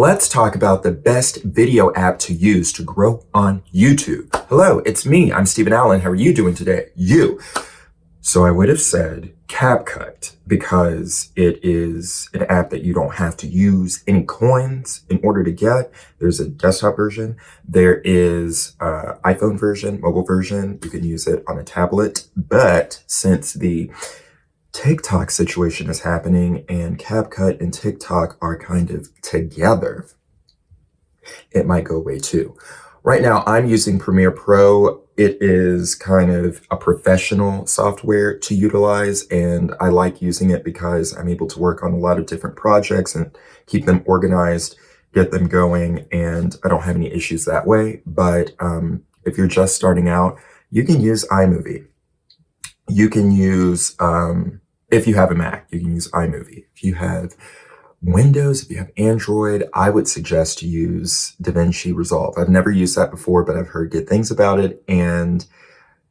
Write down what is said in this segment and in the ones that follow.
Let's talk about the best video app to use to grow on YouTube. Hello, it's me. I'm Steven Allen. How are you doing today? So I would have said CapCut because it is an app that you don't have to use any coins in order to get. There's a desktop version. There is an iPhone version, mobile version. You can use it on a tablet. But since the TikTok situation is happening and CapCut and TikTok are kind of together, it might go away too. Right now, I'm using Premiere Pro. It is kind of a professional software to utilize, and I like using it because I'm able to work on a lot of different projects and keep them organized, get them going, and I don't have any issues that way. But if you're just starting out, you can use iMovie. You can use, if you have a Mac, you can use iMovie. If you have Windows, if you have Android, I would suggest to use DaVinci Resolve. I've never used that before, but I've heard good things about it. And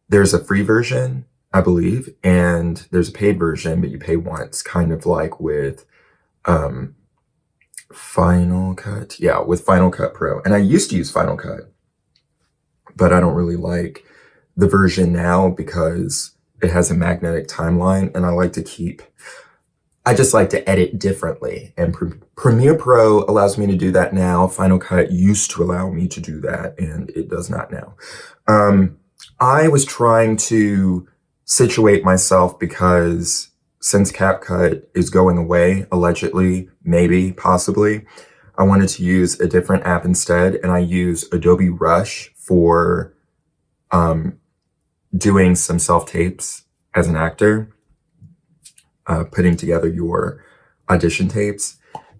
there's a free version, I believe, and there's a paid version, but you pay once, kind of like with Final Cut. Yeah, with Final Cut Pro. And I used to use Final Cut, but I don't really like the version now because it has a magnetic timeline, and I just like to edit differently. And Premiere Pro allows me to do that now. Final Cut used to allow me to do that, and it does not now. I was trying to situate myself because since CapCut is going away, allegedly, maybe, possibly, I wanted to use a different app instead, and I use Adobe Rush for doing some self-tapes as an actor, putting together your audition tapes.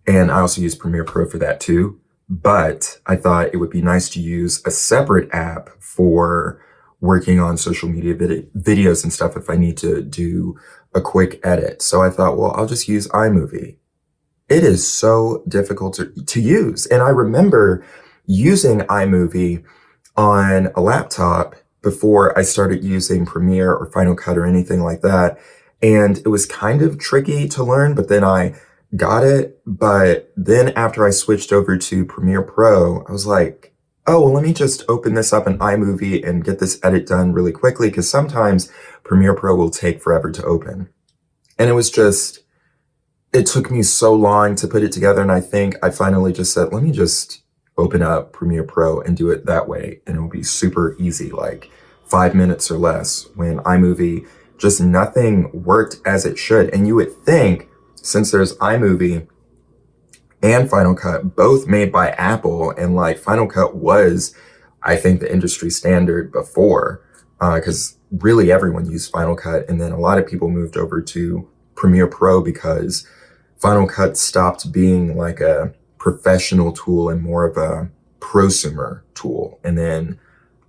And I also use Premiere Pro for that too. But I thought it would be nice to use a separate app for working on social media videos and stuff if I need to do a quick edit. So I thought, well, I'll just use iMovie. It is so difficult to use. And I remember using iMovie on a laptop before I started using Premiere or Final Cut or anything like that. And it was kind of tricky to learn, but then I got it. But then after I switched over to Premiere Pro, I was like, oh, well, let me just open this up in iMovie and get this edit done really quickly, because sometimes Premiere Pro will take forever to open. And it took me so long to put it together. And I think I finally just said, let me just open up Premiere Pro and do it that way. And it'll be super easy, like 5 minutes or less, when iMovie, just nothing worked as it should. And you would think, since there's iMovie and Final Cut, both made by Apple, and like Final Cut was, I think, the industry standard before, because really everyone used Final Cut. And then a lot of people moved over to Premiere Pro because Final Cut stopped being like a professional tool and more of a prosumer tool. And then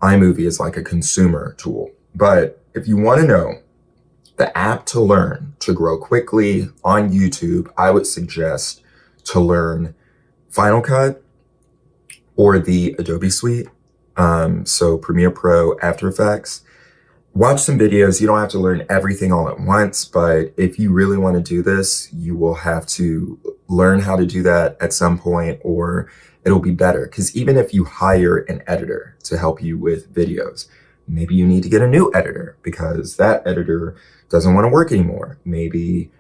iMovie is like a consumer tool. But if you want to know the app to learn to grow quickly on YouTube, I would suggest to learn Final Cut or the Adobe Suite. So Premiere Pro, After Effects. Watch some videos. You don't have to learn everything all at once, but if you really want to do this, you will have to learn how to do that at some point, or it'll be better. Because even if you hire an editor to help you with videos, maybe you need to get a new editor because that editor doesn't want to work anymore. Maybe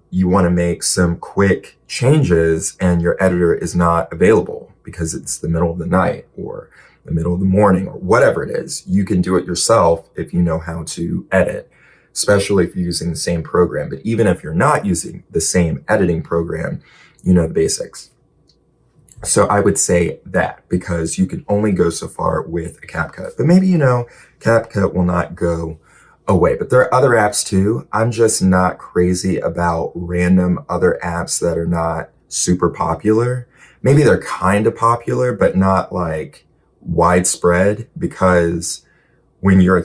you want to make some quick changes and your editor is not available because it's the middle of the night or the middle of the morning or whatever it is. You can do it yourself if you know how to edit, especially if you're using the same program. But even if you're not using the same editing program, you know the basics. So I would say that, because you can only go so far with a CapCut. But maybe, CapCut will not go away. But there are other apps too. I'm just not crazy about random other apps that are not super popular. Maybe they're kind of popular, but not like widespread, because when you're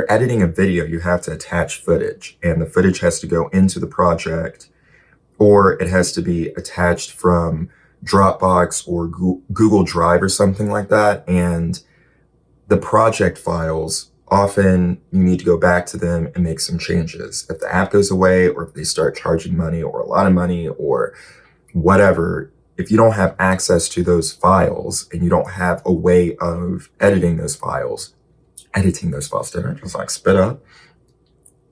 editing a video, you have to attach footage, and the footage has to go into the project, or it has to be attached from Dropbox or Google Drive or something like that. And the project files, often you need to go back to them and make some changes. If the app goes away, or if they start charging money or a lot of money or whatever, if you don't have access to those files and you don't have a way of editing those files, did I just like spit up?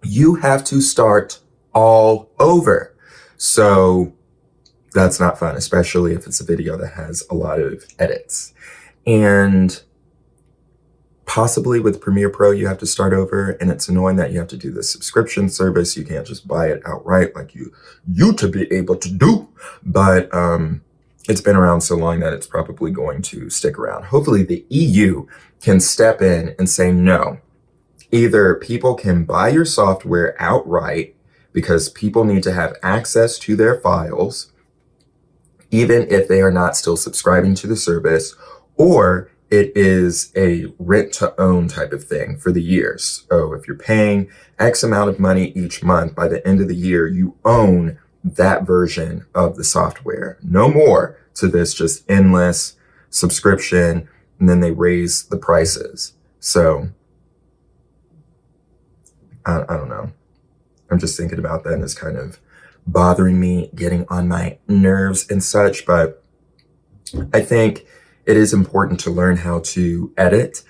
You have to start all over. So that's not fun, especially if it's a video that has a lot of edits. And possibly with Premiere Pro, you have to start over, and it's annoying that you have to do the subscription service. You can't just buy it outright like you to be able to do. But it's been around so long that it's probably going to stick around. Hopefully the EU can step in and say, no, either people can buy your software outright because people need to have access to their files, even if they are not still subscribing to the service, or it is a rent to own type of thing for the years. So if you're paying X amount of money each month, by the end of the year, you own that version of the software. No more to this just endless subscription, and then they raise the prices. So I don't know. I'm just thinking about that, and it's kind of bothering me, getting on my nerves and such. But I think it is important to learn how to edit.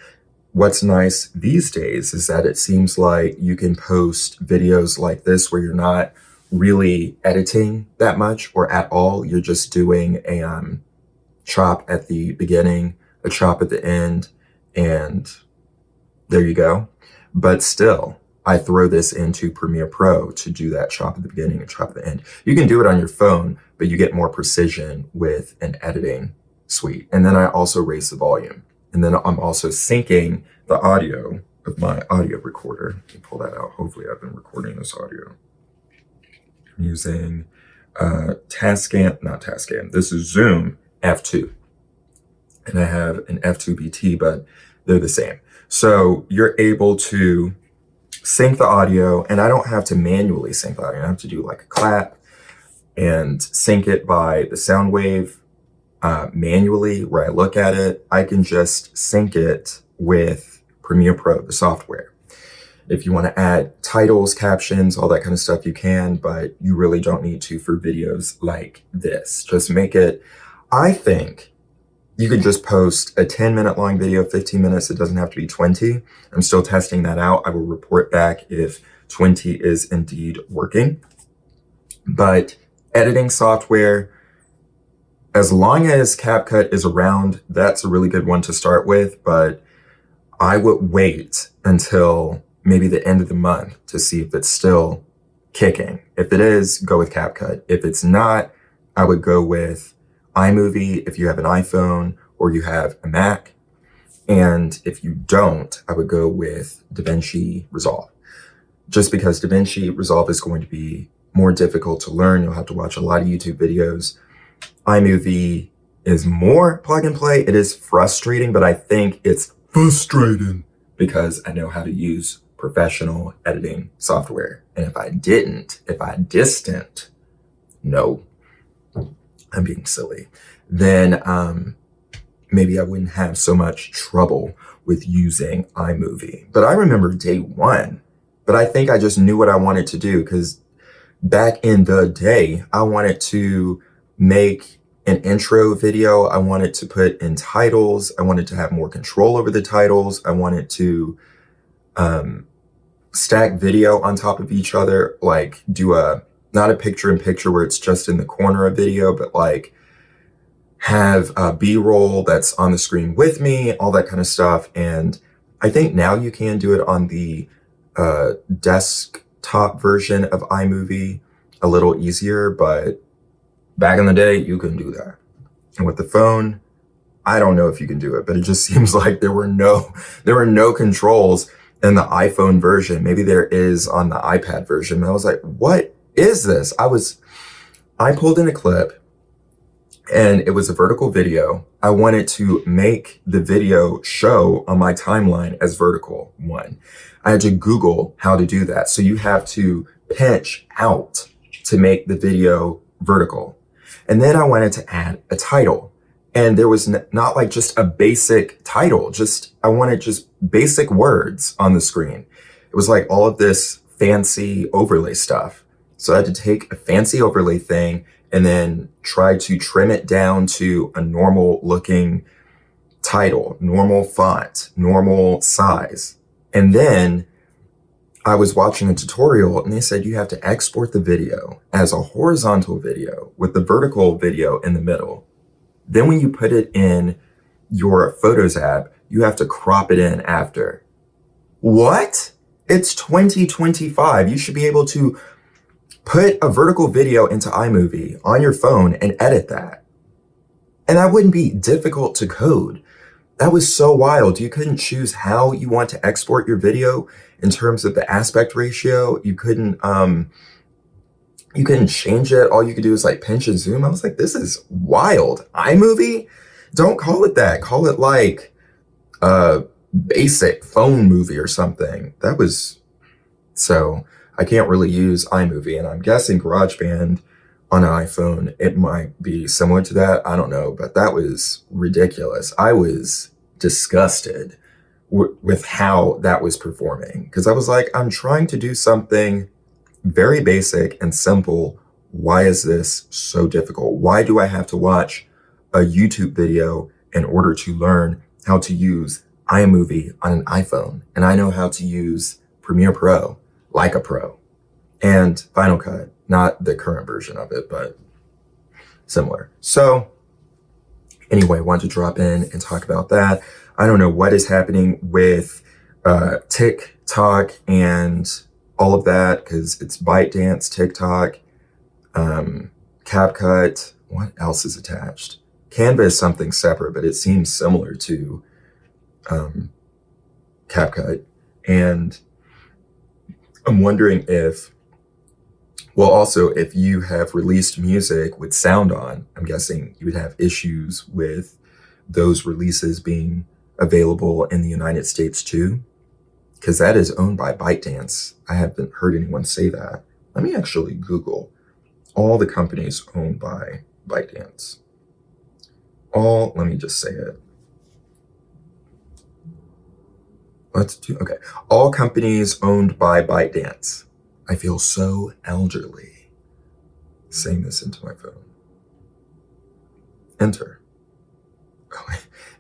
What's nice these days is that it seems like you can post videos like this where you're not really editing that much or at all. You're just doing a chop at the beginning, a chop at the end, and there you go. But still, I throw this into Premiere Pro to do that chop at the beginning and chop at the end. You can do it on your phone, but you get more precision with an editing suite. And then I also raise the volume. And then I'm also syncing the audio of my audio recorder. Let me pull that out. Hopefully I've been recording this audio. I'm using Tascam. This is Zoom F2. And I have an F2 BT, but they're the same. So you're able to sync the audio, and I don't have to manually sync the audio. I have to do like a clap and sync it by the sound wave manually where I look at it. I can just sync it with Premiere Pro, the software. If you want to add titles, captions, all that kind of stuff, you can, but you really don't need to for videos like this. Just make it, I think you could just post a 10-minute long video, 15 minutes. It doesn't have to be 20. I'm still testing that out. I will report back if 20 is indeed working. But editing software, as long as CapCut is around, that's a really good one to start with. But I would wait until maybe the end of the month to see if it's still kicking. If it is, go with CapCut. If it's not, I would go with iMovie if you have an iPhone or you have a Mac. And if you don't, I would go with DaVinci Resolve. Just because DaVinci Resolve is going to be more difficult to learn. You'll have to watch a lot of YouTube videos. iMovie is more plug and play. It is frustrating, but I think it's frustrating because I know how to use professional editing software. And if I didn't, no, I'm being silly, then maybe I wouldn't have so much trouble with using iMovie. But I remember day one, but I think I just knew what I wanted to do because back in the day, I wanted to make an intro video. I wanted to put in titles. I wanted to have more control over the titles. I wanted to stack video on top of each other, like do not a picture-in-picture where it's just in the corner of video, but like have a B-roll that's on the screen with me, all that kind of stuff. And I think now you can do it on the desktop version of iMovie a little easier, but back in the day, you couldn't do that. And with the phone, I don't know if you can do it, but it just seems like there were no controls in the iPhone version. Maybe there is on the iPad version. And I was like, what is this? I pulled in a clip and it was a vertical video. I wanted to make the video show on my timeline as vertical one. I had to Google how to do that. So you have to pinch out to make the video vertical. And then I wanted to add a title. And there was not like just a basic title, I wanted just basic words on the screen. It was like all of this fancy overlay stuff. So I had to take a fancy overlay thing and then try to trim it down to a normal looking title, normal font, normal size. And then I was watching a tutorial and they said you have to export the video as a horizontal video with the vertical video in the middle. Then when you put it in your Photos app, you have to crop it in after. What? It's 2025. You should be able to put a vertical video into iMovie on your phone and edit that. And that wouldn't be difficult to code. That was so wild. You couldn't choose how you want to export your video in terms of the aspect ratio. You couldn't change it. All you could do is like pinch and zoom. I was like, this is wild. iMovie? Don't call it that. Call it like a basic phone movie or something. That was, so I can't really use iMovie, and I'm guessing GarageBand on an iPhone, it might be similar to that. I don't know, but that was ridiculous. I was disgusted with how that was performing, because I was like, I'm trying to do something very basic and simple. Why is this so difficult? Why do I have to watch a YouTube video in order to learn how to use iMovie on an iPhone? And I know how to use Premiere Pro like a pro, and Final Cut, not the current version of it, but similar. So anyway, wanted to drop in and talk about that. I don't know what is happening with TikTok and all of that, because it's ByteDance, TikTok, CapCut. What else is attached? Canva is something separate, but it seems similar to CapCut. And I'm wondering if, well, also if you have released music with sound on, I'm guessing you would have issues with those releases being available in the United States too, because that is owned by ByteDance. I haven't heard anyone say that. Let me actually Google all the companies owned by ByteDance. Let me just say it. Okay. All companies owned by ByteDance. I feel so elderly saying this into my phone. Enter. Oh,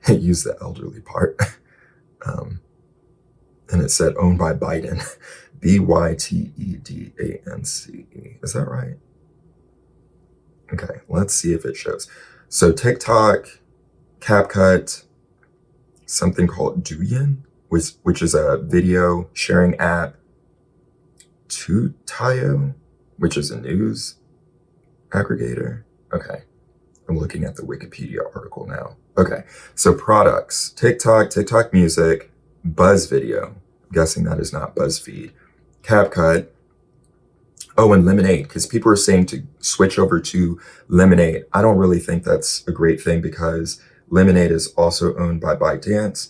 I used the elderly part. And it said owned by Biden. BYTEDANCE. Is that right? Okay, let's see if it shows. So TikTok, CapCut, something called Douyin, which is a video sharing app, Tutio, which is a news aggregator. Okay, I'm looking at the Wikipedia article now. Okay, so products, TikTok Music, Buzz Video. I'm guessing that is not BuzzFeed. CapCut. Oh, and Lemonade, because people are saying to switch over to Lemonade. I don't really think that's a great thing, because Lemonade is also owned by ByteDance.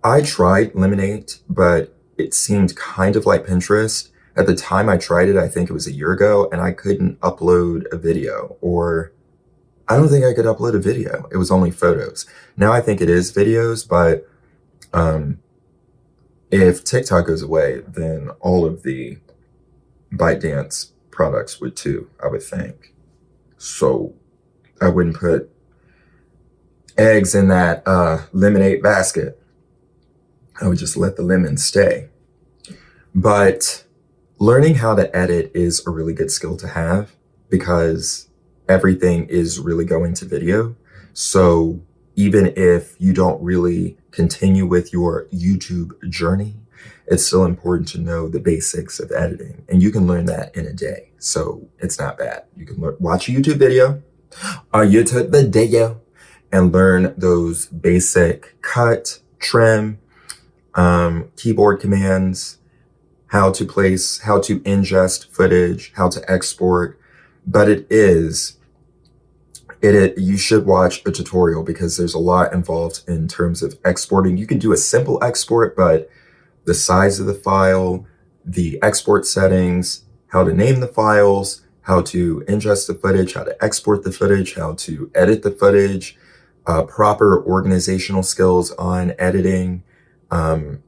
I tried Lemonade, but it seemed kind of like Pinterest. At the time I tried it, I think it was a year ago, and I couldn't upload a video, or I don't think I could upload a video. It was only photos. Now I think it is videos, but if TikTok goes away, then all of the ByteDance products would too, I would think. So I wouldn't put eggs in that Lemonade basket. I would just let the lemon stay. But learning how to edit is a really good skill to have, because everything is really going to video. So even if you don't really continue with your YouTube journey, it's still important to know the basics of editing. And you can learn that in a day. So it's not bad. You can watch a YouTube video and learn those basic cut, trim, keyboard commands, how to ingest footage, how to export. But you should watch a tutorial, because there's a lot involved in terms of exporting. You can do a simple export, but the size of the file, the export settings, how to name the files, how to ingest the footage, how to export the footage, how to edit the footage, proper organizational skills on editing. And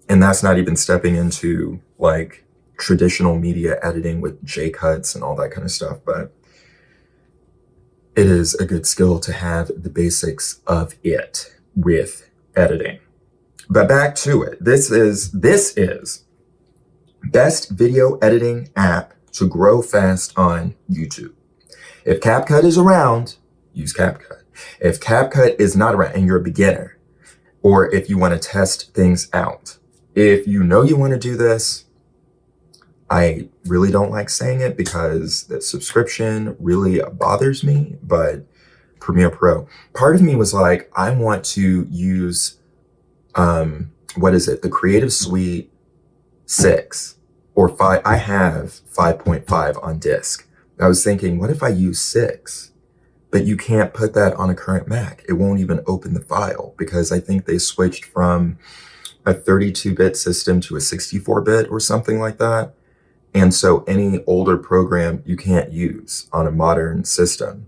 that's not even stepping into like traditional media editing with J-cuts and all that kind of stuff. But it is a good skill to have the basics of it with editing. But back to it. This is best video editing app to grow fast on YouTube. If CapCut is around, use CapCut. If CapCut is not around and you're a beginner, or if you want to test things out, if you know you want to do this, I really don't like saying it because the subscription really bothers me, but Premiere Pro, part of me was like, I want to use, the Creative Suite 6 or 5. I have 5.5 on disk. I was thinking, what if I use 6? But you can't put that on a current Mac. It won't even open the file because I think they switched from a 32-bit system to a 64-bit or something like that. And so any older program you can't use on a modern system.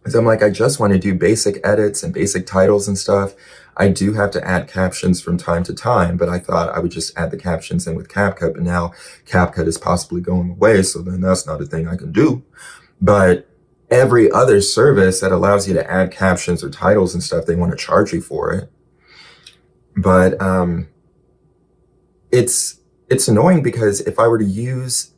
So I'm like, I just want to do basic edits and basic titles and stuff. I do have to add captions from time to time, but I thought I would just add the captions in with CapCut. But now CapCut is possibly going away, so then that's not a thing I can do. But every other service that allows you to add captions or titles and stuff, they want to charge you for it. But it's annoying because if I were to use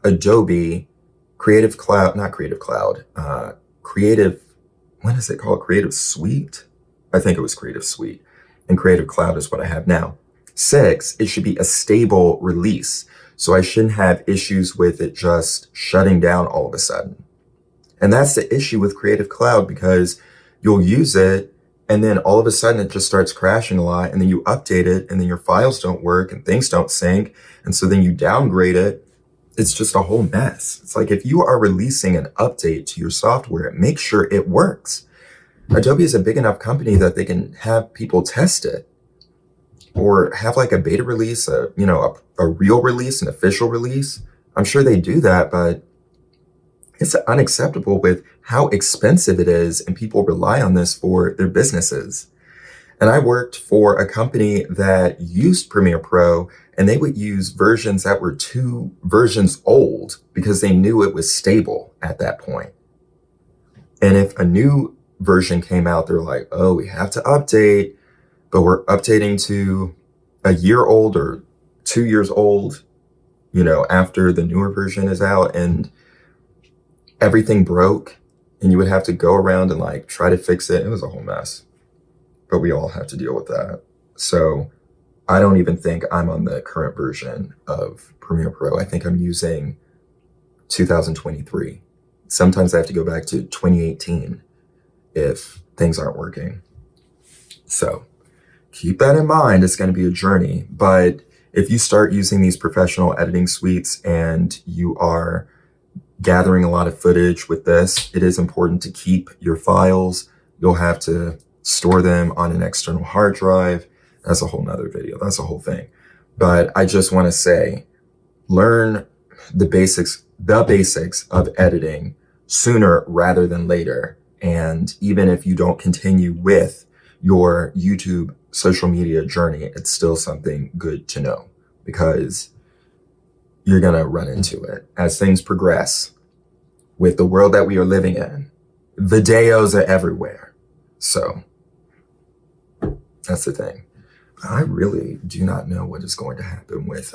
Adobe Creative Cloud, not Creative Cloud, what is it called? Creative Suite? I think it was Creative Suite. And Creative Cloud is what I have now. 6, it should be a stable release. So I shouldn't have issues with it just shutting down all of a sudden. And that's the issue with Creative Cloud because you'll use it and then all of a sudden it just starts crashing a lot and then you update it and then your files don't work and things don't sync. And so then you downgrade it. It's just a whole mess. It's like if you are releasing an update to your software, make sure it works. Adobe is a big enough company that they can have people test it or have like a beta release, a real release, an official release. I'm sure they do that, but it's unacceptable with how expensive it is and people rely on this for their businesses. And I worked for a company that used Premiere Pro and they would use versions that were 2 versions old because they knew it was stable at that point. And if a new version came out, they're like, oh, we have to update, but we're updating to a year old or 2 years old, after the newer version is out, and everything broke and you would have to go around and like try to fix it. It was a whole mess, but we all have to deal with that. So I don't even think I'm on the current version of Premiere Pro. I think I'm using 2023. Sometimes I have to go back to 2018 if things aren't working. So keep that in mind. It's going to be a journey. But if you start using these professional editing suites and you are gathering a lot of footage with this, it is important to keep your files. You'll have to store them on an external hard drive. That's a whole nother video. That's a whole thing. But I just want to say, learn the basics of editing sooner rather than later. And even if you don't continue with your YouTube social media journey, it's still something good to know because you're going to run into it as things progress with the world that we are living in. Videos are everywhere. So that's the thing. I really do not know what is going to happen with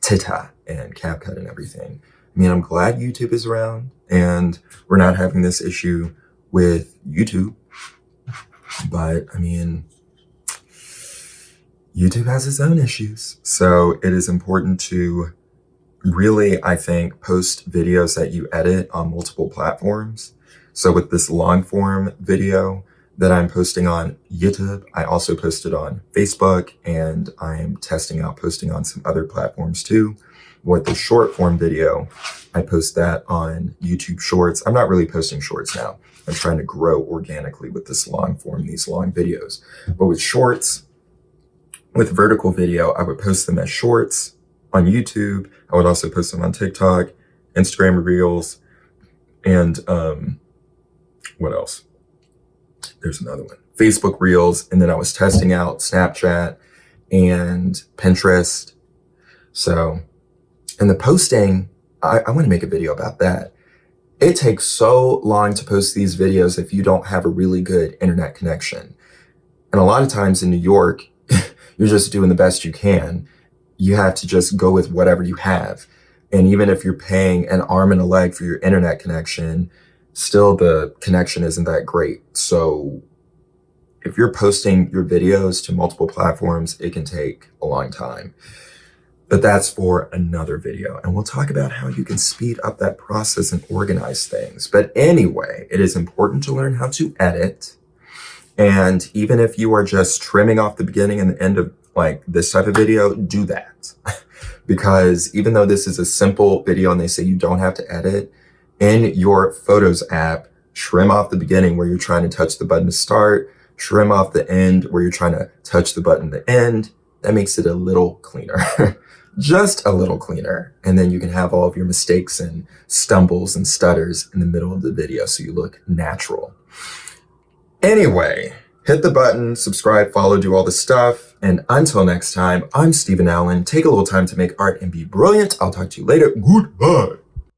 Tita and CapCut and everything. I mean, I'm glad YouTube is around and we're not having this issue with YouTube. But I mean, YouTube has its own issues. So it is important to really, I think, post videos that you edit on multiple platforms. So with this long form video that I'm posting on YouTube, I also posted on Facebook and I'm testing out posting on some other platforms too. With the short form video, I post that on YouTube Shorts. I'm not really posting shorts now. I'm trying to grow organically with this long form, these long videos. But with shorts, with vertical video, I would post them as shorts on YouTube. I would also post them on TikTok, Instagram Reels, and what else? There's another one. Facebook Reels. And then I was testing out Snapchat and Pinterest. So, and the posting, I want to make a video about that. It takes so long to post these videos if you don't have a really good internet connection. And a lot of times in New York, you're just doing the best you can. You have to just go with whatever you have. And even if you're paying an arm and a leg for your internet connection, still the connection isn't that great. So if you're posting your videos to multiple platforms, it can take a long time. But that's for another video. And we'll talk about how you can speed up that process and organize things. But anyway, it is important to learn how to edit. And even if you are just trimming off the beginning and the end of like this type of video, do that. Because even though this is a simple video and they say you don't have to edit, in your Photos app, trim off the beginning where you're trying to touch the button to start, trim off the end where you're trying to touch the button to end. That makes it a little cleaner. Just a little cleaner. And then you can have all of your mistakes and stumbles and stutters in the middle of the video so you look natural. Anyway, hit the button, subscribe, follow, do all the stuff. And until next time, I'm Steven Allen. Take a little time to make art and be brilliant. I'll talk to you later. Goodbye.